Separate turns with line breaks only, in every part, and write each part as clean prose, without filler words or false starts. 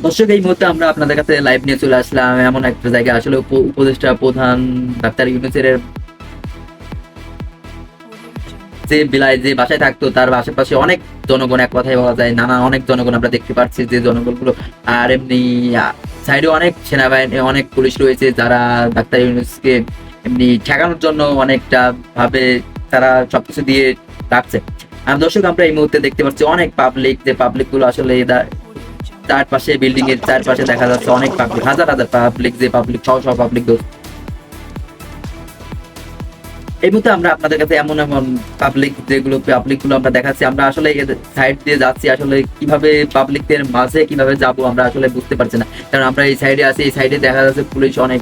দর্শক, এই মুহূর্তে আমরা আপনাদের কাছে লাইভ নিয়ে চলে আসলাম এমন একটা জায়গা, আসলে উপদেষ্টা প্রধান ডাক্তার ইউনূসের যে বাসায় থাকতো তার আশেপাশে অনেক জনগণ, এক কথায় বলা যায় নানা অনেক জনগণ আমরা দেখতে পাচ্ছি, যে জনগণগুলো আর এমনি সাইডে অনেক সেনাবাহিনী, অনেক পুলিশ রয়েছে যারা ডাক্তার ইউনূসকে এমনি ঠেকানোর জন্য অনেকটা ভাবে তারা সবকিছু দিয়ে রাখছে। দর্শক, আমরা এই মুহূর্তে দেখতে পাচ্ছি অনেক পাবলিক, যে পাবলিক গুলো আসলে চারপাশে, বিল্ডিং এর চারপাশে দেখা যাচ্ছে অনেক পাবলিক, হাজার হাজার পাবলিক, যে পাবলিক সহ পাবলিক। এই মুহূর্তে আমরা আপনাদের কাছে এমন এমন পাবলিক গুলো আমরা দেখাচ্ছি। আমরা আসলে সাইড দিয়ে যাচ্ছি, আসলে কিভাবে পাবলিকদের মাঝে কিভাবে যাব আমরা আসলে বুঝতে পারছি না, কারণ আমরা এই সাইডে আছি। এই সাইডে দেখা যাচ্ছে পুলিশ, অনেক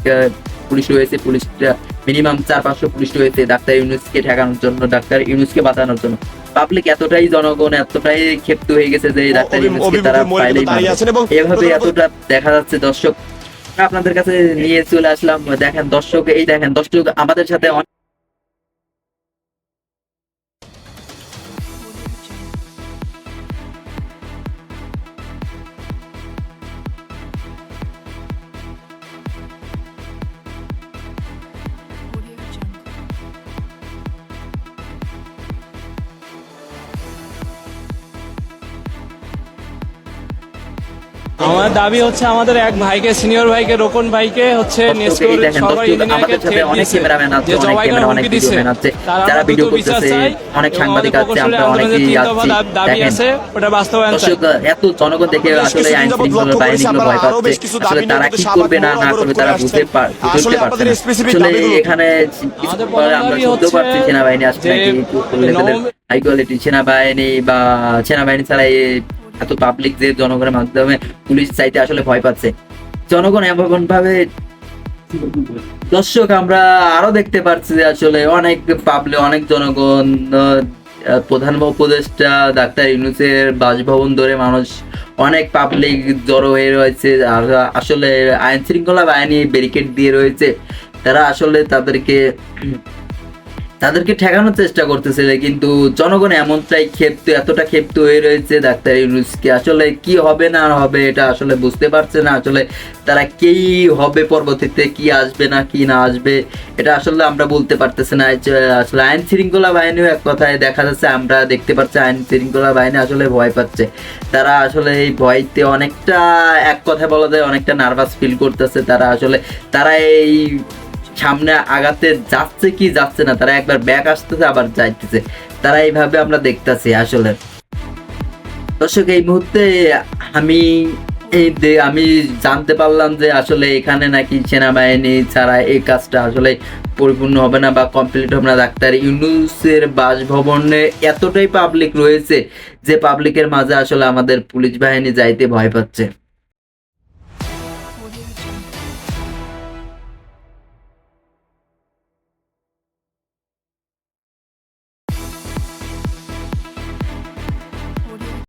পুলিশ রয়েছে, পুলিশটা মিনিমাম 400-500 পুলিশ রয়েছে ডাক্তার ইউনূসকে ঠেকানোর জন্য, ডাক্তার ইউনূসকে বাঁচানোর জন্য। পাবলিক এতটাই, জনগণ এতটাই ক্ষিপ্ত হয়ে গেছে যে ডাক্তার ইউনূসকে তারা পাইলেই এভাবে এতটা দেখা যাচ্ছে। দর্শক, আপনাদের কাছে নিয়ে চলে আসলাম। দেখেন দর্শক, এই দেখেন দর্শক, আমাদের সাথে
আমার দাবি হচ্ছে আমাদের এক ভাইকে, সিনিয়র ভাইকে, রোকন ভাইকে হচ্ছে নেস্কোর সহকারী ইঞ্জিনিয়ারকে থ্রেট দিয়েছে যে জবাইকে হুমকি দিচ্ছে।
যারা ভিডিও করতেছে, অনেক সাংবাদিক আছে, আমরা অনেকেই যাচ্ছি।
দাবি আছে, ওটা বাস্তবায়ন চাই।
এত জনগণ দেখে আসলে আইন শৃঙ্খলা বাহিনীগুলো ভয় পাচ্ছে, আসলে তারা কি করবে না করবে তারা বুঝতে পারছে না। আসলে এখানে কিছু পরে আমরা শুনতেও পারছি সেনাবাহিনী আসছে নাকি, হাই কোয়ালিটি সেনাবাহিনী বা সেনাবাহিনী ছাড়া এত পাবলিক, যে জনগণের মাধ্যমে পুলিশ চাইতে আসলে ভয় পাচ্ছে জনগণ এমন ভাবে। দর্শক, আমরা আরো দেখতে পাচ্ছি যে আসলে অনেক পাবলিক, অনেক জনগণ প্রধান উপদেষ্টা ডাক্তার ইউনূসের বাসভবন ধরে মানুষ, অনেক পাবলিক জড়ো হয়ে রয়েছে। আর আসলে আইন শৃঙ্খলা বাহিনী ব্যারিকেড দিয়ে রয়েছে, তারা আসলে তাদেরকে ঠেকানোর চেষ্টা করতেছে, কিন্তু জনগণ এমনটাই এতটা ক্ষিপ্ত হয়ে রয়েছে ডাক্তার ইউনূসকে, আসলে কি হবে না হবে এটা আসলে বুঝতে পারছে না। আসলে তারা কেই হবে, পরবর্তীতে কি আসবে না কি না আসবে এটা আসলে আমরা বলতে পারতেছি না। আসলে আইন শৃঙ্খলা বাহিনীও এক কথায় দেখা যাচ্ছে, আমরা দেখতে পাচ্ছি আইন শৃঙ্খলা বাহিনী আসলে ভয় পাচ্ছে। তারা আসলে এই ভয়তে অনেকটা, এক কথায় বলা যায় অনেকটা নার্ভাস ফিল করতেছে। তারা এই সামনে আগাতে যাচ্ছে কি যাচ্ছে না, তারা একবার ব্যাক আসতেছে আবার যাইতেছে, তারা এইভাবে আমরা দেখতেছি। আসলে দর্শক, এই মুহূর্তে আমি জানতে পারলাম যে আসলে এখানে নাকি সেনাবাহিনী ছাড়া এই কাজটা আসলে পরিপূর্ণ হবে না বা কমপ্লিট হবে না। ডাক্তার ইউনূসের বাসভবনে এতটাই পাবলিক রয়েছে যে পাবলিকের মাঝে আসলে আমাদের পুলিশ বাহিনী যাইতে ভয় পাচ্ছে।